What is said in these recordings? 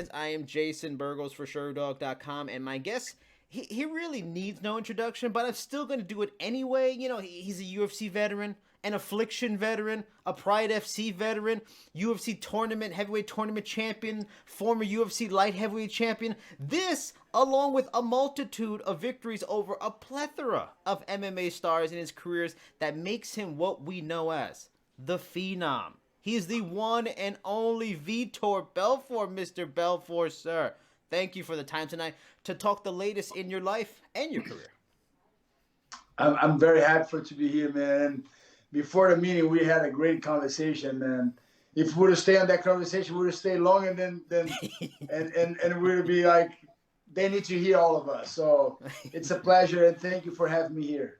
guys? I am Jason Burgos for Sherdog.com, and my guest, he really needs no introduction, but I'm still going to do it anyway. You know, he's a UFC veteran, an Affliction veteran, a Pride FC veteran, UFC tournament, heavyweight tournament champion, former UFC light heavyweight champion. This, along with a multitude of victories over a plethora of MMA stars in his careers, that makes him what we know as the Phenom. He's the one and only Vitor Belfort, Mr. Belfort, sir. Thank you for the time tonight to talk the latest in your life and your career. I'm very happy to be here, man. Before the meeting, we had a great conversation, man. If we would have stayed on that conversation, we would have stayed longer and we would be like, they need to hear all of us. So it's a pleasure, and thank you for having me here.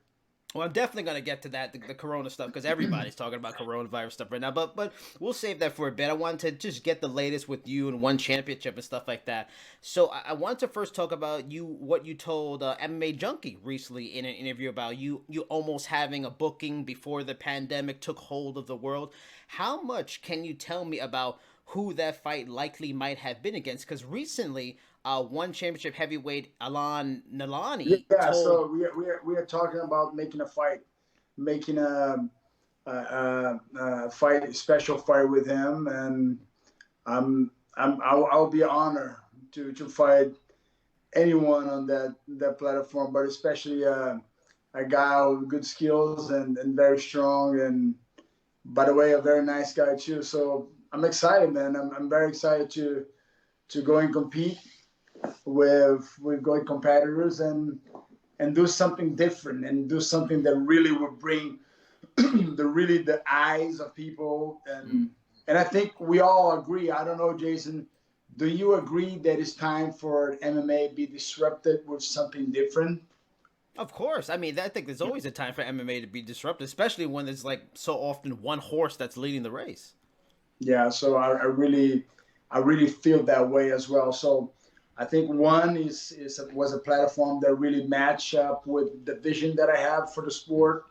Well, I'm definitely going to get to that, the corona stuff, because everybody's talking about coronavirus stuff right now. But we'll save that for a bit. I wanted to just get the latest with you and one championship and stuff like that. So I wanted to first talk about what you told MMA Junkie recently in an interview about you almost having a booking before the pandemic took hold of the world. How much can you tell me about who that fight likely might have been against? Because recently, one championship heavyweight, Alain Ngalani. Yeah, so we are talking about making a fight, making a fight, a special fight with him, and I'll be honored to fight anyone on that platform, but especially a guy with good skills and very strong, and by the way, a very nice guy too. So I'm excited, man. I'm very excited to go and compete with great competitors and do something different and do something that really will bring the eyes of people, and I think we all agree. I don't know, Jason, do you agree that it's time for MMA to be disrupted with something different? Of course. I mean, I think there's always a time for MMA to be disrupted, especially when there's like so often one horse that's leading the race. Yeah, so I really feel that way as well. So I think one was a platform that really matched up with the vision that I have for the sport,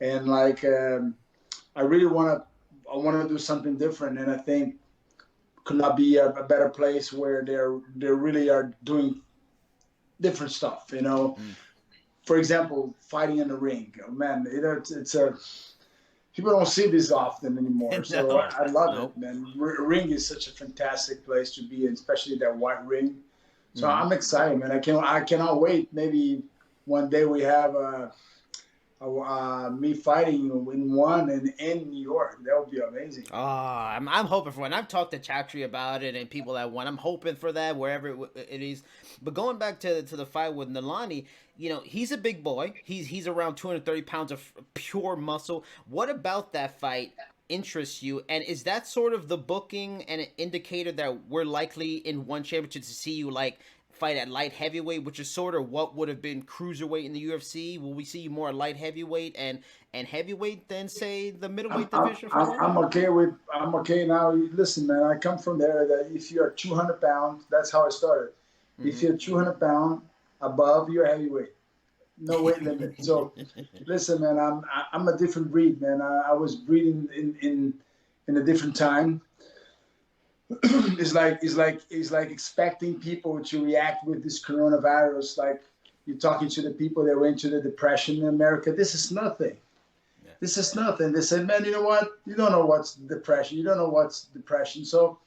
and like I really I want to do something different, and I think could not be a better place where they really are doing different stuff. You know, for example, fighting in the ring. Oh, man, it's a people don't see this often anymore. So No, I love nope. it, man. Ring is such a fantastic place to be in, especially that white ring. So I'm excited, man. I cannot wait. Maybe one day we have me fighting in one and in New York. That would be amazing. I'm hoping for it. And I've talked to Chatri about it and people that won. I'm hoping for that wherever it is. But going back to the fight with Nalani, you know, he's a big boy. He's around 230 pounds of pure muscle. What about that fight interests you? And is that sort of the booking and an indicator that we're likely in one championship to see you like fight at light heavyweight, which is sort of what would have been cruiserweight in the UFC? Will we see you more at light heavyweight and heavyweight than say the middleweight division? I'm okay now. Listen, man, I come from there that if you're 200 pounds, that's how I started. If you're 200 pounds above, you're heavyweight. No weight limit. So, listen, man, I'm a different breed, man. I was breeding in a different time. It's like expecting people to react with this coronavirus. Like you're talking to the people that went to the depression in America. This is nothing. Yeah. This is nothing. They said, man, you know what? You don't know what's depression. You don't know what's depression. So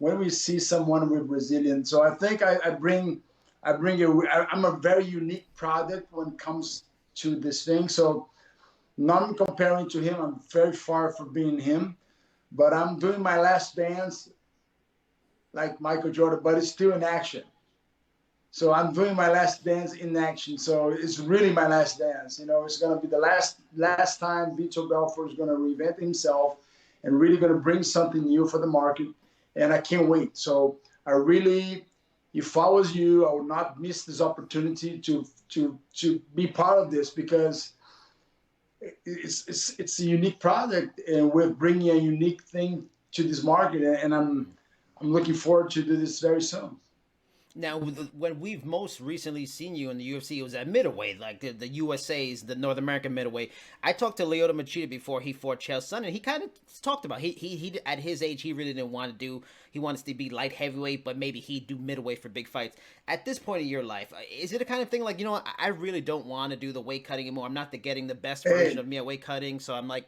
when we see someone with resilience, so I think I'm a very unique product when it comes to this thing. So not comparing to him, I'm very far from being him, but I'm doing my last dance like Michael Jordan, but it's still in action. So I'm doing my last dance in action. So it's really my last dance. You know, it's gonna be the last time Vitor Belfort is gonna reinvent himself and really gonna bring something new for the market. And I can't wait. So I really, if I was you, I would not miss this opportunity to be part of this, because it's a unique product and we're bringing a unique thing to this market, and I'm looking forward to do this very soon. Now, when we've most recently seen you in the UFC, it was at middleweight, like the USA's, the North American middleweight. I talked to Lyoto Machida before he fought Chael Sonnen, and he kind of talked about he at his age he really didn't want to do. He wants to be light heavyweight, but maybe he'd do middleweight for big fights. At this point in your life, is it a kind of thing like, you know what, I really don't want to do the weight cutting anymore. I'm not getting the best version of me at weight cutting, so I'm like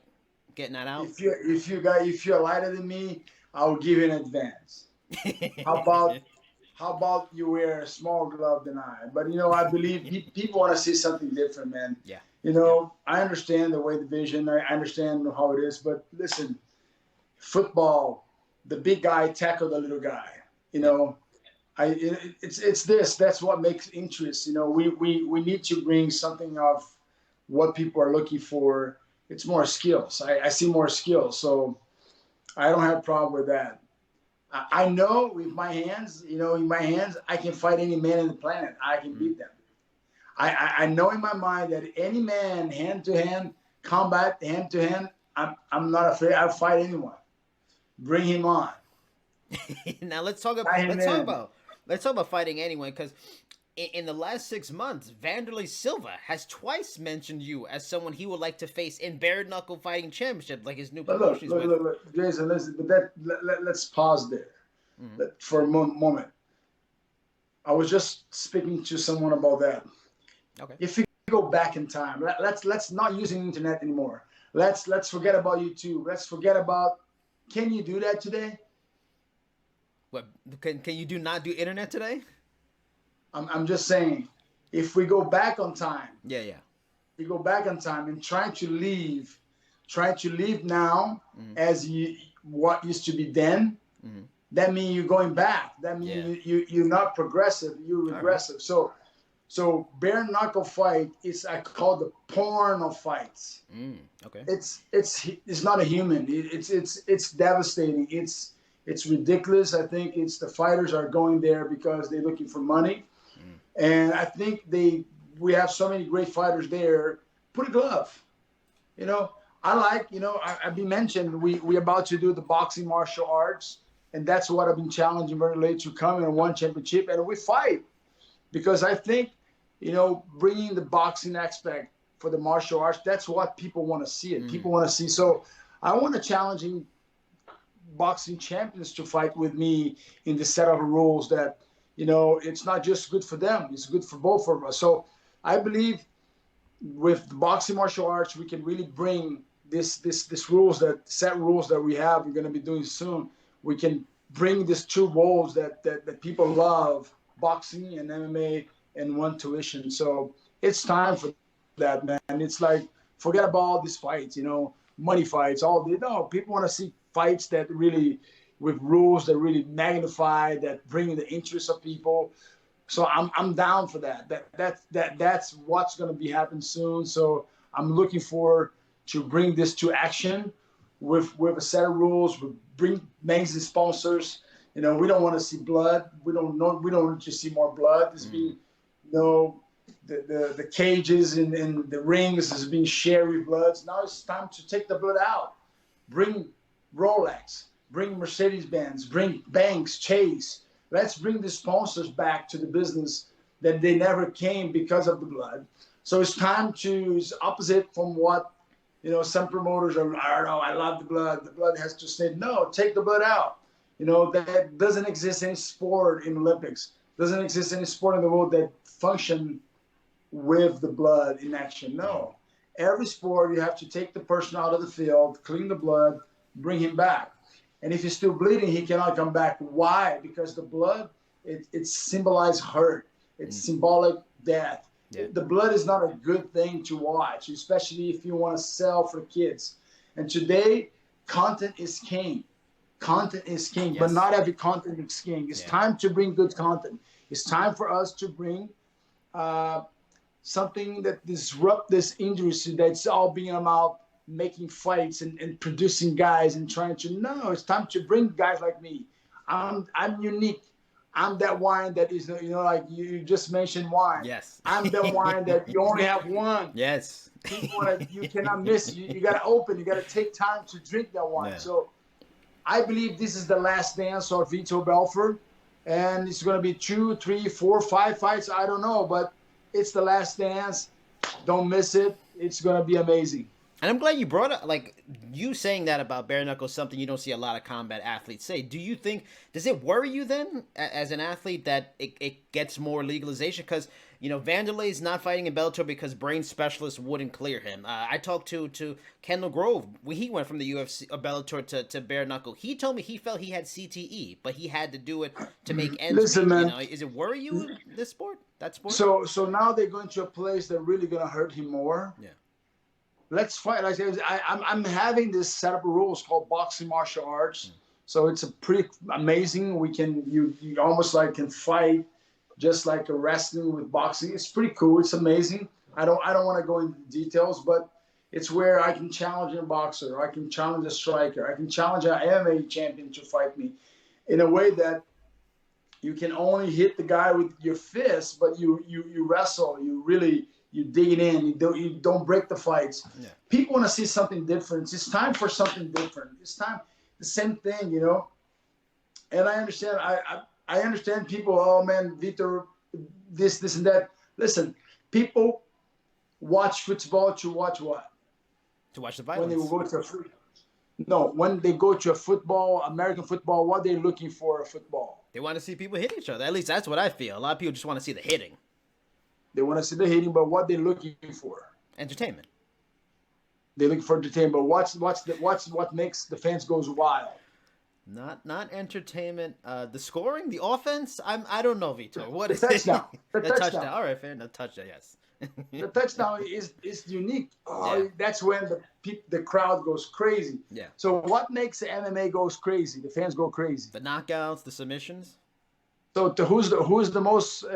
getting that out. If you're lighter than me, I'll give you an advance. How about you wear a small glove than I? But I believe people want to see something different, man. Yeah. I understand the weight division. I understand how it is. But listen, football, the big guy tackle the little guy. It's this. That's what makes interest. We need to bring something of what people are looking for. It's more skills. I see more skills, so I don't have a problem with that. I know with my hands, in my hands, I can fight any man on the planet. I can beat them. I know in my mind that any man, hand to hand, combat, hand to hand, I'm not afraid. I'll fight anyone. Bring him on. Now let's talk about fighting anyone, because in the last 6 months, Vanderlei Silva has twice mentioned you as someone he would like to face in bare-knuckle fighting championship, like his new promotion. Look, Jason, listen, but let's pause there for a moment. I was just speaking to someone about that. Okay. If you go back in time, let's not use the internet anymore. Let's forget about YouTube. Let's forget about. Can you do that today? What can you not do internet today? I'm just saying, if we go back on time. Yeah. You go back on time and try to live now as what used to be then. Mm-hmm. That means you're going back. That means you're not progressive. You're regressive. Right. So bare knuckle fight is I call the porn of fights. Okay. It's not a human. It's devastating. It's ridiculous. I think it's the fighters are going there because they're looking for money. And I think we have so many great fighters there. Put a glove. I've been mentioned, we about to do the boxing martial arts, and that's what I've been challenging very late to come in one championship, and we fight. Because I think, bringing the boxing aspect for the martial arts, that's what people want to see it. People want to see. So I want to challenging boxing champions to fight with me in the set of rules that, it's not just good for them, it's good for both of us. So I believe with the boxing martial arts, we can really bring this rules that we have, we're going to be doing soon. We can bring these two roles that people love, boxing and MMA, in one tuition. So it's time for that, man. It's like, forget about all these fights, money fights, people want to see fights that really, with rules that really magnify, that bring the interest of people. So I'm down for that. That's what's going to be happening soon. So I'm looking forward to bring this to action with a set of rules. We bring magazine sponsors. We don't want to see blood. We don't want to see more blood. There's been, the cages and the rings has been shared with bloods. Now it's time to take the blood out. Bring Rolex. Bring Mercedes-Benz, bring Banks, Chase. Let's bring the sponsors back to the business that they never came because of the blood. So it's time it's opposite from what, some promoters are, I love the blood. The blood has to stay. No, take the blood out. That doesn't exist any sport in Olympics. Doesn't exist any sport in the world that function with the blood in action. No. Every sport, you have to take the person out of the field, clean the blood, bring him back. And if he's still bleeding, he cannot come back. Why? Because the blood, it symbolizes hurt. It's symbolic death. Yeah. The blood is not a good thing to watch, especially if you want to sell for kids. And today, content is king. Content is king, but not every content is king. It's time to bring good content. It's time for us to bring something that disrupt this industry that's all being about making fights and producing guys and trying to. No, it's time to bring guys like me. I'm unique. I'm that wine that is, like you just mentioned wine. Yes. I'm the wine that you only have one. Yes. You cannot miss. You got to open. You got to take time to drink that wine. Yeah. So I believe this is the last dance of Vitor Belfort. and it's going to be 2, 3, 4, 5 fights. I don't know, but it's the last dance. Don't miss it. It's going to be amazing. And I'm glad you brought up, like, you saying that about bare knuckle, something you don't see a lot of combat athletes say. Do you think, does it worry you then, as an athlete, that it gets more legalization? Because, you know, Vanderlei's not fighting in Bellator because brain specialists wouldn't clear him. I talked to Kendall Grove. He went from the UFC, Bellator to bare knuckle. He told me he felt he had CTE, but he had to do it to make ends Listen, meet. man. You know, is it worry you, this sport, that sport? So now they're going to a place that really going to hurt him more. Yeah. Let's fight. Like I'm having this set of rules called boxing martial arts. So it's a pretty amazing. We can you almost like can fight just like a wrestling with boxing. It's pretty cool. It's amazing. I don't want to go into details, but it's where I can challenge a boxer, I can challenge a striker, I can challenge an MMA champion to fight me, in a way that you can only hit the guy with your fist, but you wrestle. You dig it in. You don't break the fights. Yeah. People want to see something different. It's time for something different. It's time the same thing, you know. And I understand. I understand people. Oh man, Vitor, this and that. Listen, people watch football to watch what? To watch the violence. When they go to when they go to a football, American football, what they're looking for a football. They want to see people hit each other. At least that's what I feel. A lot of people just want to see the hitting. They want to see the hitting, but what they're looking for? Entertainment. They're looking for entertainment, but what makes the fans goes wild? Not entertainment. The scoring, the offense. I don't know, Vitor. What is touchdown? The touchdown. All right, fair enough. Touchdown, yes. The touchdown is unique. Oh, yeah. That's when the crowd goes crazy. Yeah. So what makes the MMA goes crazy? The fans go crazy. The knockouts, the submissions. So who's the most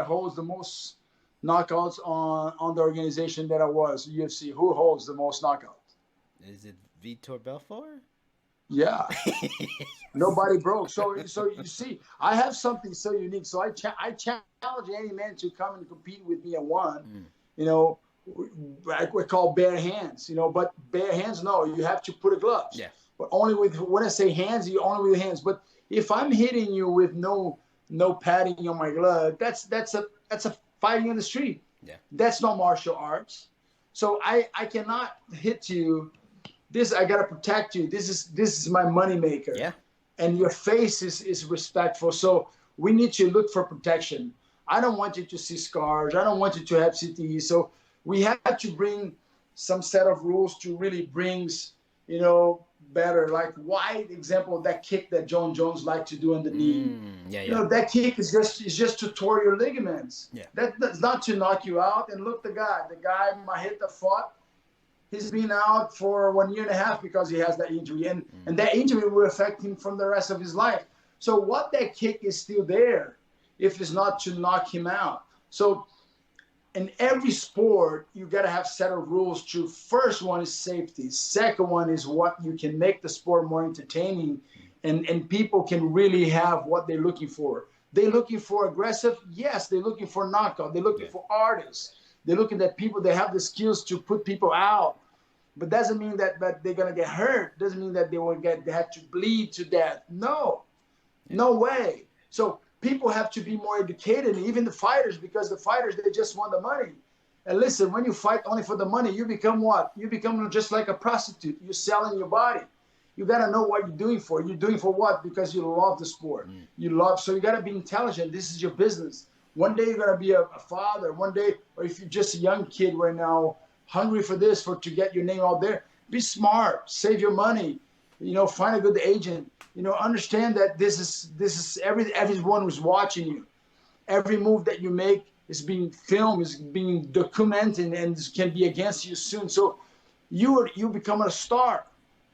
holds the most knockouts on the organization that I was, UFC? Who holds the most knockouts? Is it Vitor Belfort? Yeah. Nobody broke. So you see, I have something so unique. So I challenge any man to come and compete with me at one. You know, we call bare hands. You know, but bare hands, no, you have to put a gloves. Yeah. But only with, when I say hands, you only with hands. But if I'm hitting you with no padding on my glove, that's a fighting in the street. Yeah. That's not martial arts. So I cannot hit you. This, I gotta protect you. This is my money maker. Yeah. And your face is respectful. So we need to look for protection. I don't want you to see scars. I don't want you to have CTE. So we have to bring some set of rules to really brings, you know, better. Like why example that kick that John Jones liked to do on the knee. Yeah. You know, that kick is just to tore your ligaments. Yeah. That's not to knock you out. And look, the guy Mahita fought. He's been out for 1.5 years because he has that injury, and that injury will affect him from the rest of his life. So what that kick is still there, if it's not to knock him out. So in every sport, you got to have set of rules. To first one is safety. Second one is what you can make the sport more entertaining, and people can really have what they're looking for. They're looking for aggressive. Yes, they're looking for knockout. They're looking for artists. They're looking at people that have the skills to put people out. But doesn't mean that they're gonna get hurt. Doesn't mean that they have to bleed to death. No way. So people have to be more educated, even the fighters, because the fighters, they just want the money. And listen, when you fight only for the money, you become what? You become just like a prostitute. You're selling your body. You gotta know what you're doing for. You're doing for what? Because you love the sport. So you gotta be intelligent. This is your business. One day you're gonna be a father. One day, or if you're just a young kid right now, hungry for this, to get your name out there. Be smart, save your money, you know, find a good agent, you know, understand that this is everyone who's watching you. Every move that you make is being filmed, is being documented, and can be against you soon. So you become a star.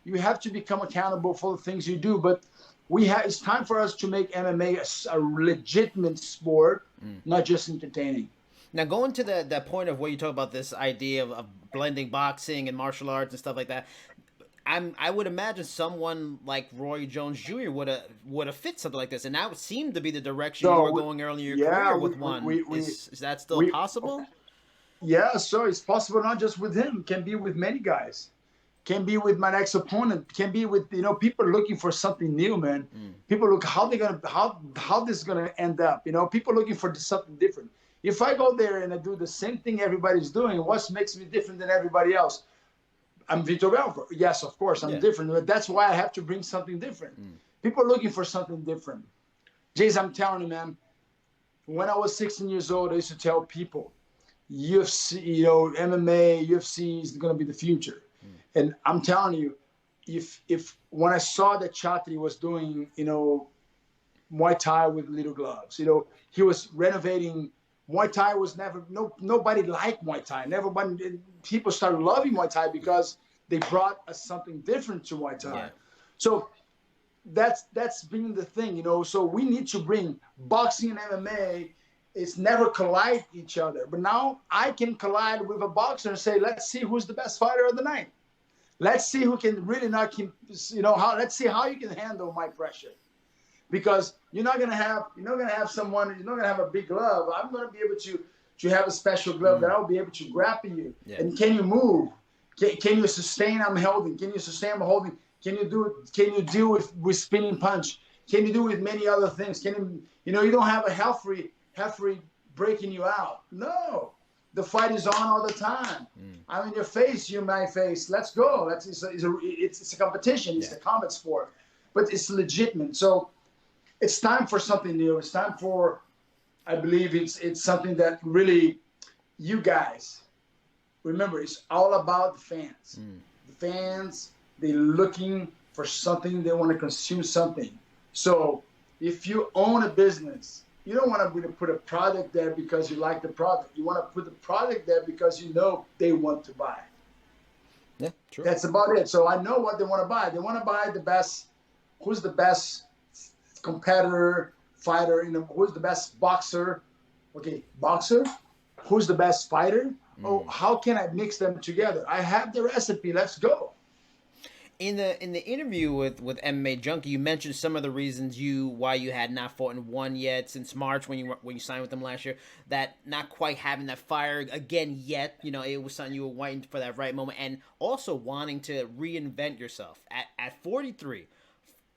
You have to become accountable for the things you do. But it's time for us to make MMA a legitimate sport, not just entertaining. Now, going to that point of where you talk about this idea of blending boxing and martial arts and stuff like that, I would imagine someone like Roy Jones Jr. would have fit something like this, and that would seem to be the direction you were going earlier in your career with one. Is that still possible? Yeah, so it's possible not just with him. It can be with many guys. can be with my next opponent, can be with, you know, people looking for something new, man. People look how this is gonna end up. You know, people looking for something different. If I go there and I do the same thing everybody's doing, what makes me different than everybody else? I'm Vitor Belfort. Yes, of course, I'm different, but that's why I have to bring something different. People are looking for something different. Jason, I'm telling you, man, when I was 16 years old, I used to tell people, UFC, you know, MMA, UFC is going to be the future. And I'm telling you, if when I saw that Chatri was doing, you know, Muay Thai with little gloves, you know, he was renovating. Muay Thai was never, nobody liked Muay Thai. Never, people started loving Muay Thai because they brought us something different to Muay Thai. Yeah. So that's been the thing, you know. So we need to bring boxing and MMA. It's never collide each other. But now I can collide with a boxer and say, let's see who's the best fighter of the night. Let's see who can really knock him, you know, let's see how you can handle my pressure. Because you're not gonna have someone, you're not gonna have a big glove. I'm gonna be able to have a special glove that I'll be able to grapple you. Yeah. And can you move? Can you sustain I'm holding? Can you sustain I'm holding? Can you deal with spinning punch? Can you do with many other things? You know, you don't have a referee breaking you out. No. The fight is on all the time. I'm in your face, you're in my face. Let's go. It's a competition. It's the combat sport. But it's legitimate. So it's time for something new. It's time for, I believe it's something that really, you guys, remember, it's all about the fans. The fans, they're looking for something. They want to consume something. So if you own a business, you don't want to put a product there because you like the product. You want to put the product there because you know they want to buy. Yeah, true. That's about it. So I know what they want to buy. They want to buy the best. Who's the best competitor, fighter? You know, who's the best boxer? Okay, boxer. Who's the best fighter? Oh, how can I mix them together? I have the recipe. Let's go. In the interview with MMA Junkie, you mentioned some of the reasons why you had not fought in one yet since March when you signed with them last year. That not quite having that fire again yet. You know, it was something you were waiting for that right moment, and also wanting to reinvent yourself at 43,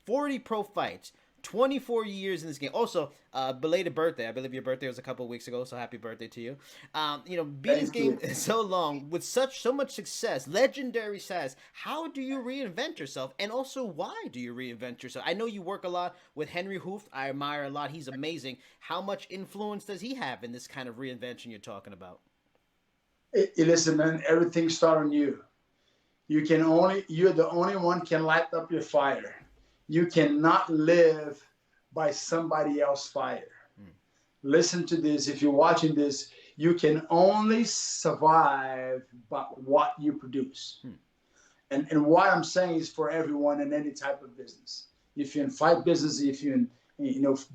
40 pro fights. 24 years in this game. Also, belated birthday. I believe your birthday was a couple of weeks ago, so happy birthday to you. You know, being in this game so long with so much success, legendary status. How do you reinvent yourself? And also, why do you reinvent yourself? I know you work a lot with Henry Hooft. I admire a lot. He's amazing. How much influence does he have in this kind of reinvention you're talking about? Listen, man, everything starts on you. You're the only one can light up your fire. You cannot live by somebody else's fire. Listen to this. If you're watching this, you can only survive by what you produce. And what I'm saying is for everyone in any type of business. If you're in fight business, if you're in,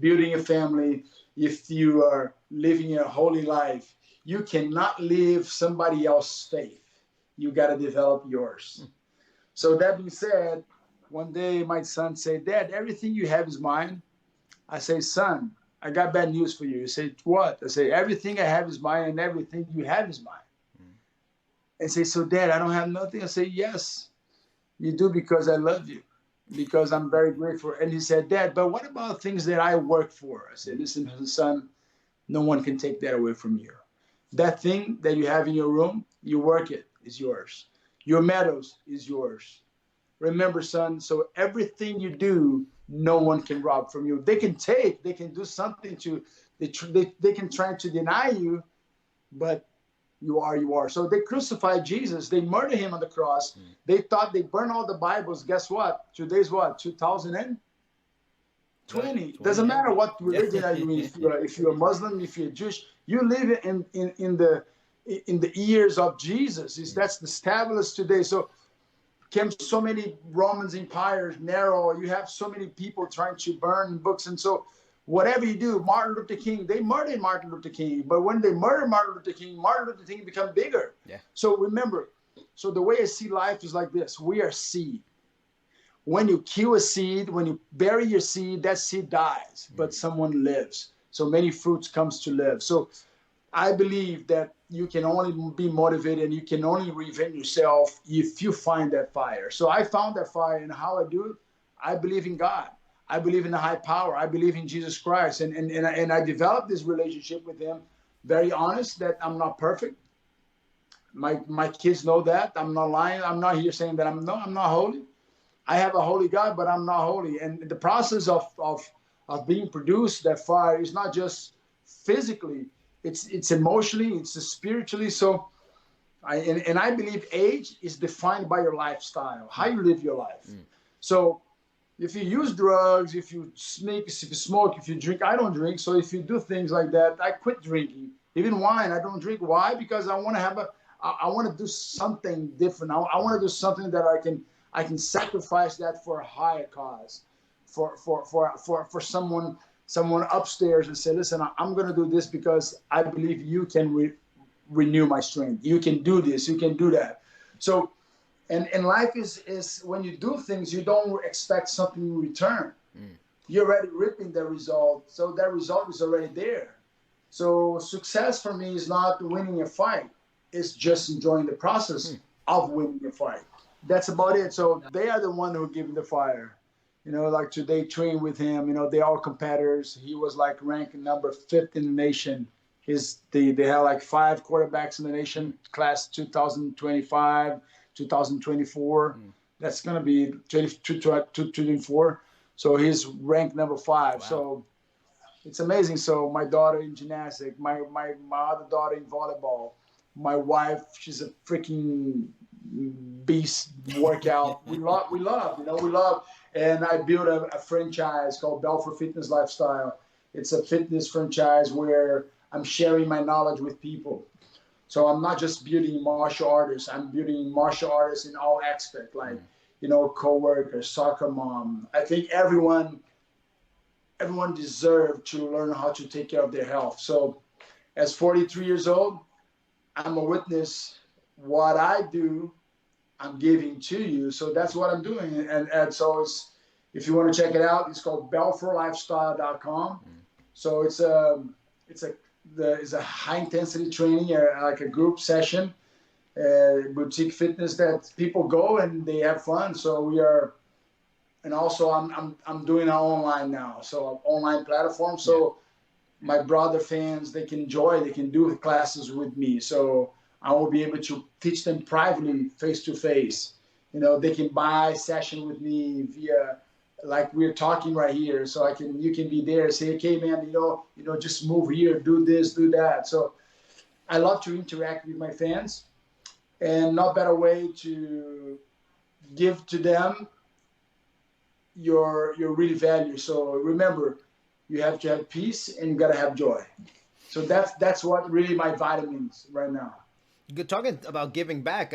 building a family, if you are living a holy life, you cannot live somebody else's faith. You got to develop yours. So that being said, one day my son said, Dad, everything you have is mine. I say, son, I got bad news for you. He said, what? I say, everything I have is mine and everything you have is mine. And say, so Dad, I don't have nothing? I say, yes, you do because I love you, because I'm very grateful. And he said, Dad, but what about things that I work for? I said, listen, son, no one can take that away from you. That thing that you have in your room, you work it, is yours. Your medals is yours. Remember, son, so everything you do, no one can rob from you. They can do something they can try to deny you, but you are. So they crucified Jesus. They murdered him on the cross. They thought they burned all the Bibles. Guess what? Today's what? 2020. Doesn't matter what religion are you in. If you're a Muslim, if you're Jewish, you live in the years of Jesus. That's the established today. So came so many Romans empires, Nero, you have so many people trying to burn books. And so whatever you do, Martin Luther King, they murdered Martin Luther King. But when they murdered Martin Luther King become bigger. Yeah. So remember, so the way I see life is like this. We are seed. When you kill a seed, when you bury your seed, that seed dies, but someone lives. So many fruits comes to live. So I believe that you can only be motivated and you can only reinvent yourself if you find that fire. So I found that fire, and how I do it, I believe in God. I believe in the high power. I believe in Jesus Christ. And I developed this relationship with him, very honest, that I'm not perfect. My kids know that. I'm not lying. I'm not here saying that I'm not holy. I have a holy God, but I'm not holy. And the process of being produced, that fire, is not just physically, it's emotionally, it's spiritually. So I believe age is defined by your lifestyle, how you live your life. So if you use drugs, if you smoke, if you drink, I don't drink. So if you do things like that, I quit drinking. Even wine, I don't drink. Why? Because I want to I want to do something different. I want to do something that I can sacrifice that for a higher cause, for someone upstairs, and say, listen, I'm going to do this because I believe you can renew my strength. You can do this. You can do that. So, and life is when you do things, you don't expect something in return. You're already reaping the result. So that result is already there. So success for me is not winning a fight. It's just enjoying the process of winning the fight. That's about it. So they are the one who give me the fire. Like today, train with him. They are competitors. He was like ranked number 5th in the nation. They had like 5 quarterbacks in the nation, class 2025, 2024. That's gonna be 2024. So he's ranked number 5. Wow. So it's amazing. So my daughter in gymnastics, my other daughter in volleyball, my wife, she's a freaking beast workout. we love. And I built a franchise called Belfort Fitness Lifestyle. It's a fitness franchise where I'm sharing my knowledge with people. So I'm not just building martial artists. I'm building martial artists in all aspects, like, co-worker, soccer mom. I think everyone deserves to learn how to take care of their health. So as 43 years old, I'm a witness. What I do, I'm giving to you. So that's what I'm doing. And so if you want to check it out, it's called BelfortLifestyle.com. So it's a high intensity training, like a group session, boutique fitness that people go and they have fun. So we are, and also I'm doing it online now. So an online platform. So my brother fans, they can do classes with me. So I will be able to teach them privately, face to face. They can buy a session with me via, like we're talking right here. So you can be there, say, okay, man, just move here, do this, do that. So I love to interact with my fans, and no better way to give to them your really value. So remember, you have to have peace and you got to have joy. So that's what really my vitamins right now. Good. Talking about giving back,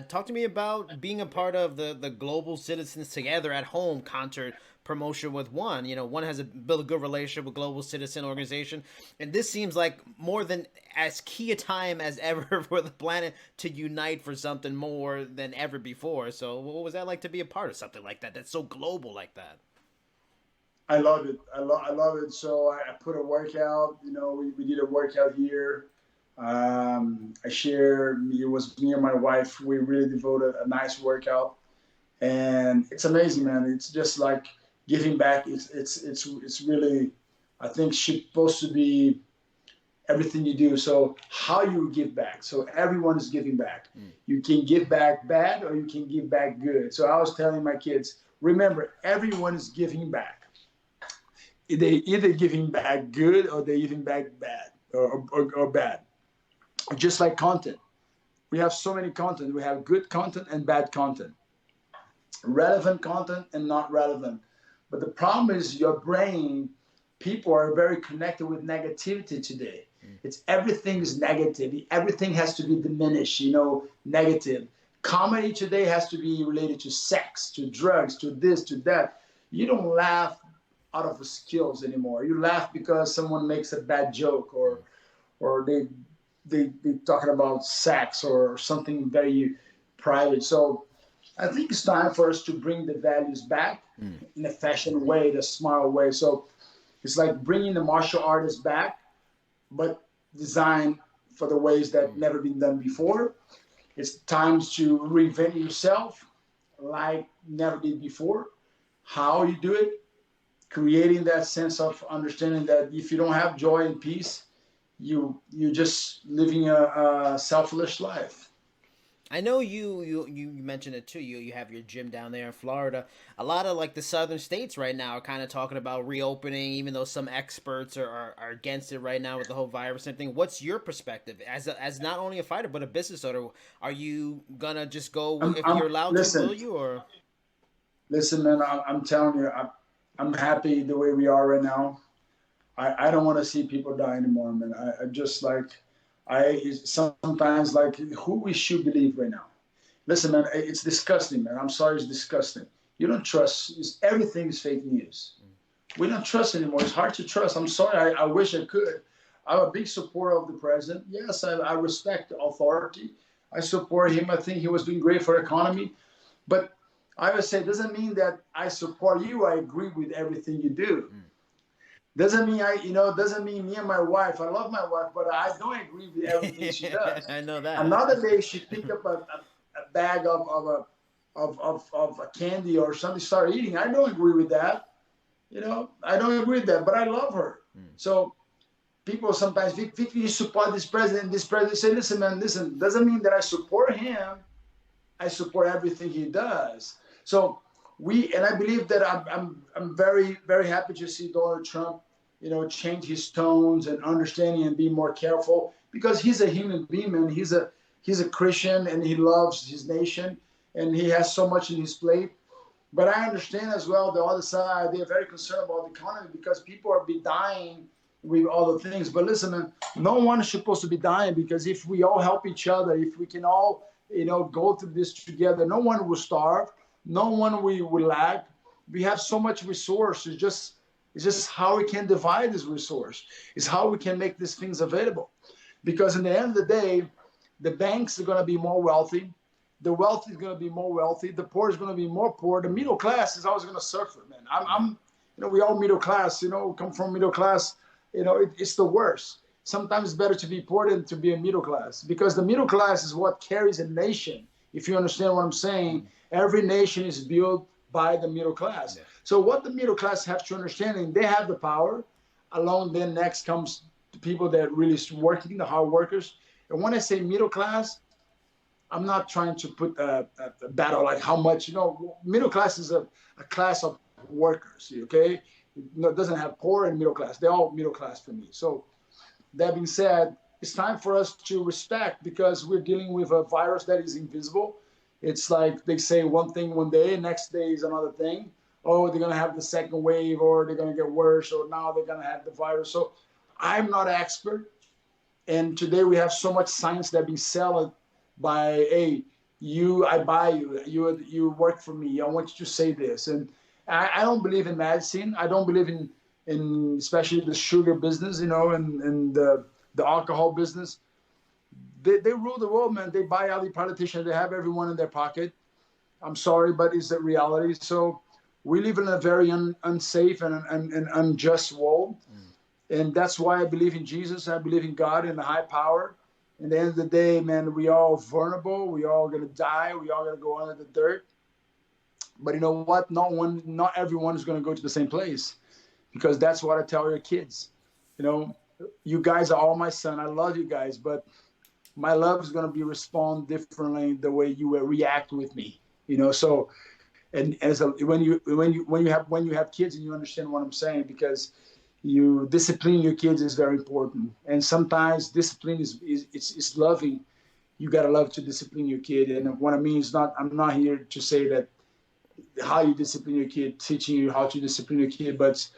talk to me about being a part of the Global Citizens Together at Home concert promotion with One. One has built a good relationship with Global Citizen Organization, and this seems like more than as key a time as ever for the planet to unite for something more than ever before. So what was that like to be a part of something like that that's so global like that? I love it. I love it. So I put a workout. We did a workout here. It was me and my wife. We really devoted a nice workout, and it's amazing, man. It's just like giving back. It's really, I think, supposed to be everything you do. So how you give back. So everyone is giving back. You can give back bad or you can give back good. So I was telling my kids, remember, everyone is giving back. They either giving back good or they're giving back bad or bad. Just like content. We have so many content. We have good content and bad content. Relevant content and not relevant. But the problem is your brain, people are very connected with negativity today. It's everything is negative. Everything has to be diminished, negative. Comedy today has to be related to sex, to drugs, to this, to that. You don't laugh out of skills anymore. You laugh because someone makes a bad joke or they talking about sex or something very private. So I think it's time for us to bring the values back in a fashion way, the smart way. So it's like bringing the martial artists back, but design for the ways that never been done before. It's times to reinvent yourself like never did before. How you do it, creating that sense of understanding that if you don't have joy and peace, you're just living a selfless life. I know you mentioned it too. You have your gym down there in Florida. A lot of like the southern states right now are kind of talking about reopening, even though some experts are against it right now with the whole virus and thing. What's your perspective as not only a fighter but a business owner? Are you gonna just go if you're allowed to? Listen, Will you or? listen, man. I'm telling you, I'm happy the way we are right now. I don't want to see people die anymore, man. I just like I sometimes like who we should believe right now. Listen, man, it's disgusting, man. I'm sorry, it's disgusting. You don't trust. Everything is fake news. We don't trust anymore. It's hard to trust. I'm sorry. I wish I could. I'm a big supporter of the president. Yes, I respect authority. I support him. I think he was doing great for the economy. But I would say it doesn't mean that I support you. I agree with everything you do. Doesn't mean doesn't mean me and my wife. I love my wife, but I don't agree with everything she does. I know that. Another day she picked up a bag of a candy or something, start eating. I don't agree with that. I don't agree with that, but I love her. So people sometimes, Victor, you support this president. This president say, listen, man, listen. Doesn't mean that I support him. I support everything he does. So and I believe that I'm very, very happy to see Donald Trump, change his tones and understanding and be more careful, because he's a human being, man. He's a Christian and he loves his nation and he has so much in his plate. But I understand as well the other side. They're very concerned about the economy because people are be dying with all the things. But listen, man, no one is supposed to be dying, because if we all help each other, if we can all, go through this together, no one will starve. No one will lack. We have so much resource. It's just how we can divide this resource. It's how we can make these things available. Because in the end of the day, the banks are going to be more wealthy. The wealthy is going to be more wealthy. The poor is going to be more poor. The middle class is always going to suffer, man. We all middle class, come from middle class. It's the worst. Sometimes it's better to be poor than to be a middle class, because the middle class is what carries a nation. If you understand what I'm saying, every nation is built by the middle class. Yeah. So what the middle class have to understand, and they have the power. Along then next comes the people that really working, the hard workers. And when I say middle class, I'm not trying to put a battle like how much, middle class is a class of workers, okay? It doesn't have poor and middle class. They're all middle class for me. So that being said, it's time for us to respect, because we're dealing with a virus that is invisible. It's like they say one thing one day, next day is another thing. Oh, they're going to have the second wave, or they're going to get worse, or now they're going to have the virus. So I'm not an expert. And today we have so much science that being sold by, hey, I buy you, you work for me. I want you to say this. And I don't believe in medicine. I don't believe in especially the sugar business, and the alcohol business. They rule the world, man. They buy all the politicians. They have everyone in their pocket. I'm sorry, but it's the reality. So we live in a very unsafe and unjust world. And that's why I believe in Jesus. I believe in God and the high power. At the end of the day, man, we all vulnerable. We all going to die. We all going to go under the dirt. But you know what? Not everyone is going to go to the same place, because that's what I tell your kids. You guys are all my son. I love you guys, but my love is going to be respond differently the way you will react with me. So, and when you have kids, and you understand what I'm saying, because you discipline your kids is very important. And sometimes discipline is loving. You got to love to discipline your kid. And what I mean is I'm not here to say that how you discipline your kid, teaching you how to discipline your kid, but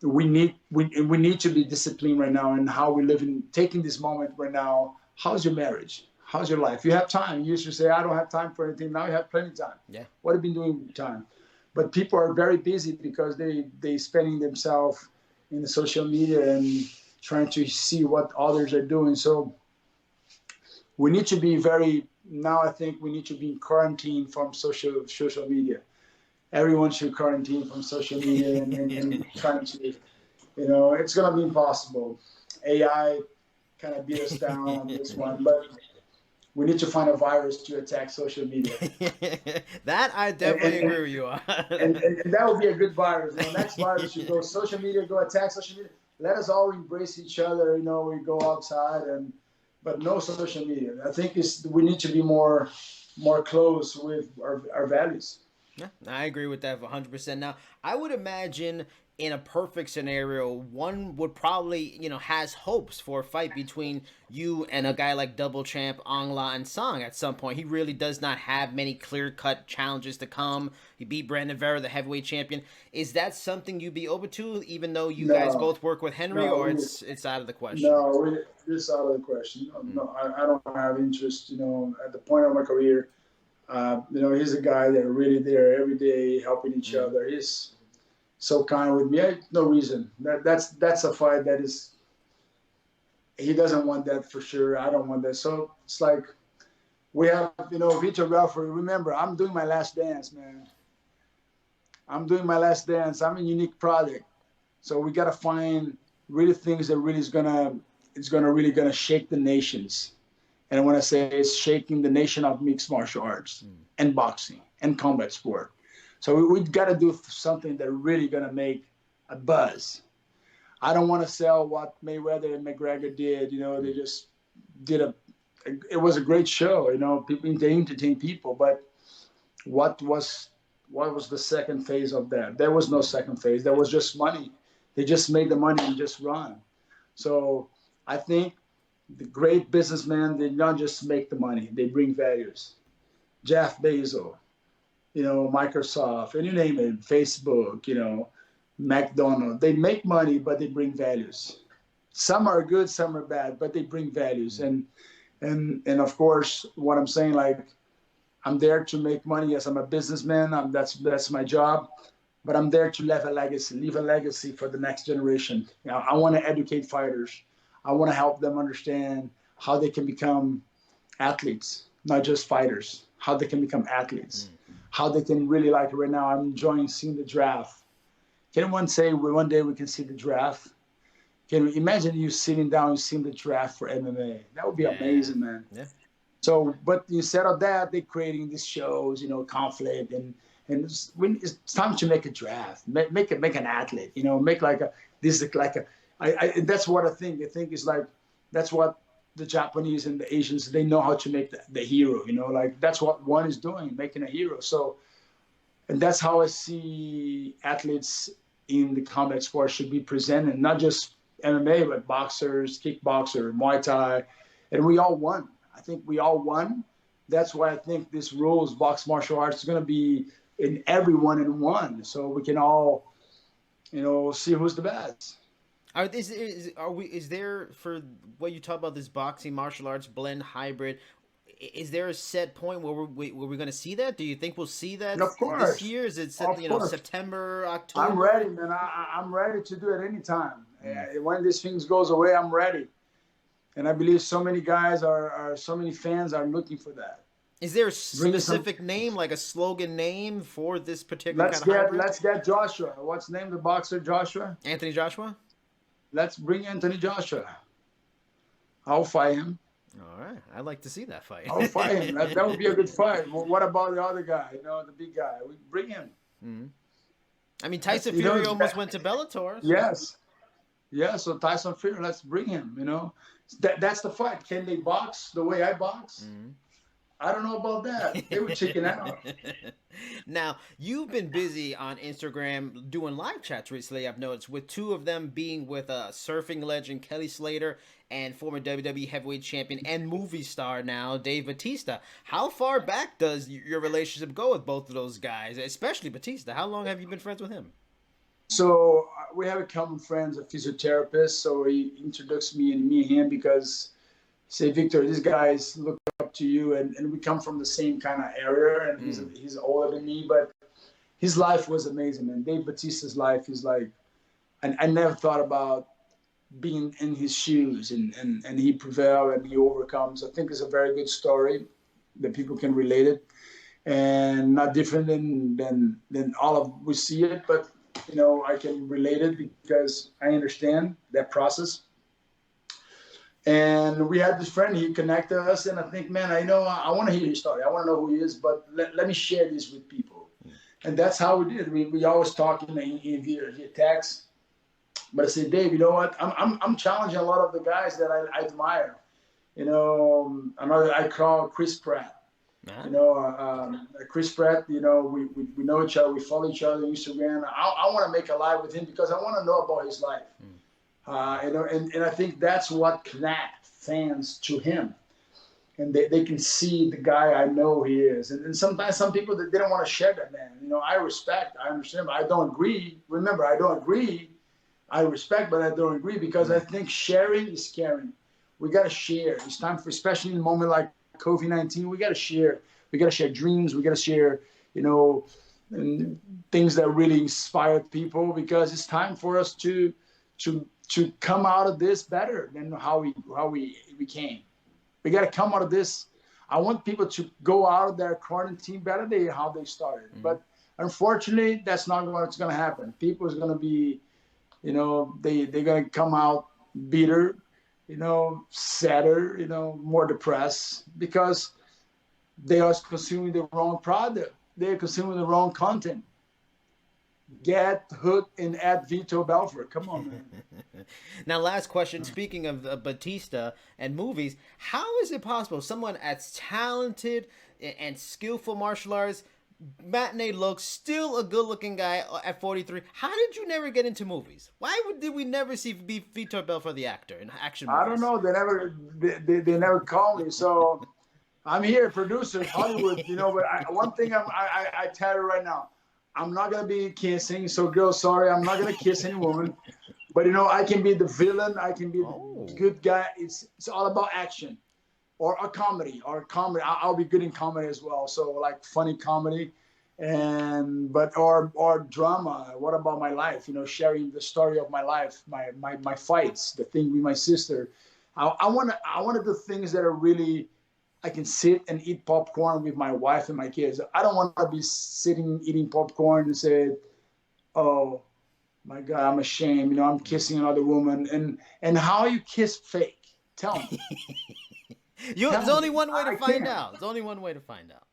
we need to be disciplined right now, and how we live in taking this moment right now. How's your marriage? How's your life? You have time. You used to say, I don't have time for anything. Now you have plenty of time. Yeah. What have you been doing with your time? But people are very busy because they spending themselves in the social media and trying to see what others are doing. So we need to be I think we need to be in quarantine from social media. Everyone should quarantine from social media and trying to, it's going to be impossible. AI, kind of beat us down on this one. But we need to find a virus to attack social media. That I definitely agree with you on. And that would be a good virus. Next virus should go social media, go attack social media. Let us all embrace each other. We go outside, but no social media. I think we need to be more close with our values. Yeah, I agree with that 100%. Now, I would imagine in a perfect scenario, one would probably, has hopes for a fight between you and a guy like double champ Aung La Nsang at some point. He really does not have many clear-cut challenges to come. He beat Brandon Vera, the heavyweight champion. Is that something you'd be open to, even though you guys both work with Henry, or it's out of the question? No, it's out of the question. No, I don't have interest, at the point of my career. He's a guy that really there every day helping each other. He's so kind with me. No reason. That's a fight that is. He doesn't want that for sure. I don't want that. So it's like we have, Vitor Belfort. Remember, I'm doing my last dance, man. I'm doing my last dance. I'm a unique product. So we gotta find really things that really really gonna shake the nations. And when I say it's shaking the nation of mixed martial arts and boxing and combat sport. So we've got to do something that really going to make a buzz. I don't want to sell what Mayweather and McGregor did. They just did it was a great show. They entertained people. But what was the second phase of that? There was no second phase. There was just money. They just made the money and just run. So I think the great businessmen, they not just make the money, they bring values. Jeff Bezos, Microsoft, and you name it, Facebook, McDonald's. They make money, but they bring values. Some are good, some are bad, but they bring values. And of course, what I'm saying, like, I'm there to make money. Yes, I'm a businessman. That's my job. But I'm there to leave a legacy for the next generation. I want to educate fighters. I want to help them understand how they can become athletes, not just fighters, how they can become athletes, how they can really, like right now, I'm enjoying seeing the draft. Can one say one day we can see the draft? Can we imagine you sitting down and seeing the draft for MMA? That would be amazing, man. Yeah. So, but instead of that, they're creating these shows, conflict, and it's time to make a draft, make an athlete, make that's what I think. I think it's like, that's what the Japanese and the Asians, they know how to make the hero, that's what one is doing, making a hero. So, and that's how I see athletes in the combat sport should be presented, not just MMA, but boxers, kickboxer, Muay Thai, and we all won. I think we all won. That's why I think this rules, box martial arts, is going to be in everyone in one, so we can all, see who's the best. Is there, for what you talk about, this boxing martial arts blend hybrid, is there a set point where we're going to see that? Do you think we'll see that this year? Is it September, October? I'm ready, man. I'm ready to do it anytime. When these things goes away, I'm ready. And I believe so many guys so many fans are looking for that. Is there a specific name, like a slogan name for this particular kind of hybrid? Let's get Joshua. What's the name of the boxer, Joshua? Anthony Joshua? Let's bring Anthony Joshua. I'll fight him. All right. I'd like to see that fight. I'll fight him. That would be a good fight. Well, what about the other guy, the big guy? We bring him. Mm-hmm. I mean, Tyson Fury almost went to Bellator. So. Yes. So Tyson Fury, let's bring him, That's the fight. Can they box the way I box? Mm-hmm. I don't know about that. They were chicken out. Now, you've been busy on Instagram doing live chats recently, I've noticed, with two of them being with surfing legend Kelly Slater and former WWE heavyweight champion and movie star now, Dave Bautista. How far back does your relationship go with both of those guys, especially Bautista? How long have you been friends with him? So we have a common friend, a physiotherapist, so he introduced me and him because, say, Victor, these guys look up to you, and we come from the same kind of area, and he's older than me, but his life was amazing, man. Dave Bautista's life is like, and I never thought about being in his shoes, and he prevailed and he overcomes. I think it's a very good story that people can relate it, and not different than all of we see it, but I can relate it because I understand that process. And we had this friend, he connected us, and I think, man, I want to hear his story. I want to know who he is, but let me share this with people. And that's how we did. We always talk via text. But I said, Dave, you know what? I'm challenging a lot of the guys that I admire. Another I call Chris Pratt. Chris Pratt, we know each other, we follow each other on Instagram. I want to make a live with him because I want to know about his life. And I think that's what connects fans to him. And they can see the guy I know he is. And sometimes some people, they don't want to share that, man. I respect, I understand, but I don't agree. Remember, I don't agree. I respect, but I don't agree because I think sharing is caring. We got to share. It's time for, especially in a moment like COVID-19, we got to share. We got to share dreams. We got to share, things that really inspire people because it's time for us to come out of this better than how we came. We got to come out of this. I want people to go out of their quarantine better than how they started. Mm-hmm. But unfortunately, that's not what's going to happen. People is going to be, they're going to come out bitter, sadder, more depressed because they are consuming the wrong product. They're consuming the wrong content. Get hooked and add Vitor Belfort. Come on, man. Now, last question. Speaking of Bautista and movies, how is it possible someone as talented and skillful martial arts, matinee looks, still a good-looking guy at 43? How did you never get into movies? Why did we never see Vitor Belfort the actor in action movies? I don't know. They never called me. So I'm here, producer, Hollywood. But one thing I tell you right now. I'm not going to be kissing. So, girls, sorry, I'm not going to kiss any woman. But, I can be the villain. I can be the good guy. It's all about action or a comedy. I'll be good in comedy as well. So, like funny comedy or drama. What about my life? Sharing the story of my life, my fights, the thing with my sister. I want to do things that are really – I can sit and eat popcorn with my wife and my kids. I don't want to be sitting eating popcorn and say, "Oh, my God, I'm ashamed. I'm kissing another woman." And how you kiss fake? Tell me. There's only one way to find out. There's only one way to find out.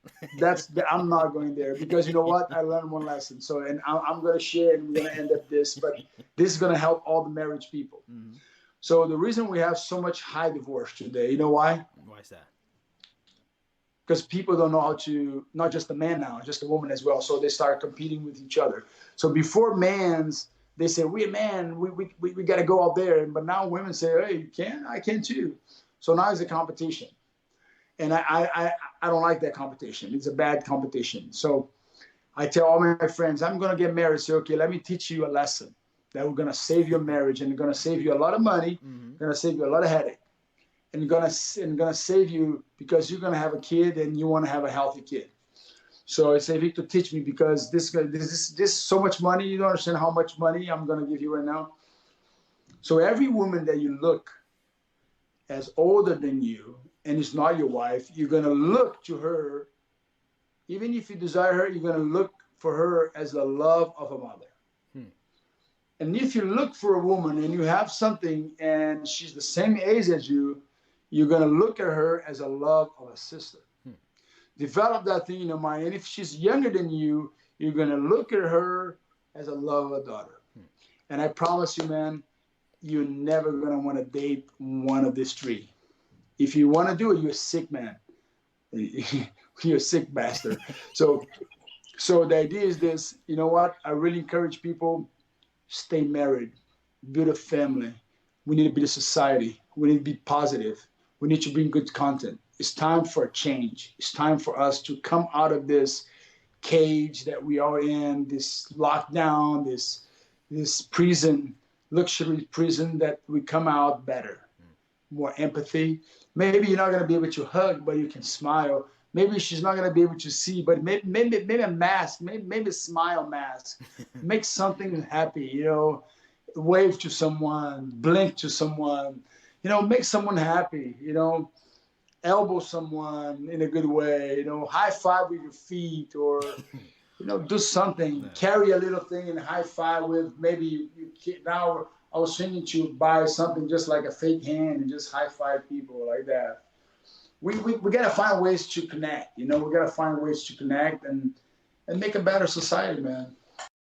I'm not going there because you know what? I learned one lesson. So, and I'm going to share and we're going to end up this, but this is going to help all the marriage people. Mm-hmm. So the reason we have so much high divorce today, you know why? Why is that? Because people don't know how to, not just the man now, just the woman as well. So they start competing with each other. So before they say, we got to go out there. But now women say, hey, you can? I can too. So now it's a competition. And I don't like that competition. It's a bad competition. So I tell all my friends, I'm going to get married. Say, okay, let me teach you a lesson that we're going to save your marriage and going to save you a lot of money, going to save you a lot of headache. And gonna save you because you're gonna have a kid and you want to have a healthy kid. So I say, Victor, teach me because this so much money. You don't understand how much money I'm gonna give you right now. So every woman that you look as older than you and is not your wife, you're gonna look to her. Even if you desire her, you're gonna look for her as the love of a mother. And if you look for a woman and you have something and she's the same age as you, you're going to look at her as a love of a sister. Develop that thing in your mind. And if she's younger than you, you're going to look at her as a love of a daughter. And I promise you, man, you're never going to want to date one of these three. If you want to do it, you're a sick man. You're a sick bastard. So the idea is this, you know what? I really encourage people, stay married, build a family. We need to build a society. We need to be positive. We need to bring good content. It's time for a change. It's time for us to come out of this cage that we are in, this lockdown, this prison, luxury prison, that we come out better. More empathy. Maybe you're not going to be able to hug, but you can smile. Maybe she's not going to be able to see, but maybe a mask, maybe a smile mask. Make something happy, wave to someone, blink to someone, make someone happy, elbow someone in a good way, high five with your feet or do something, carry a little thing and high five with maybe now I was thinking to buy something just like a fake hand and just high five people like that. We got to find ways to connect, we got to find ways to connect and make a better society, man.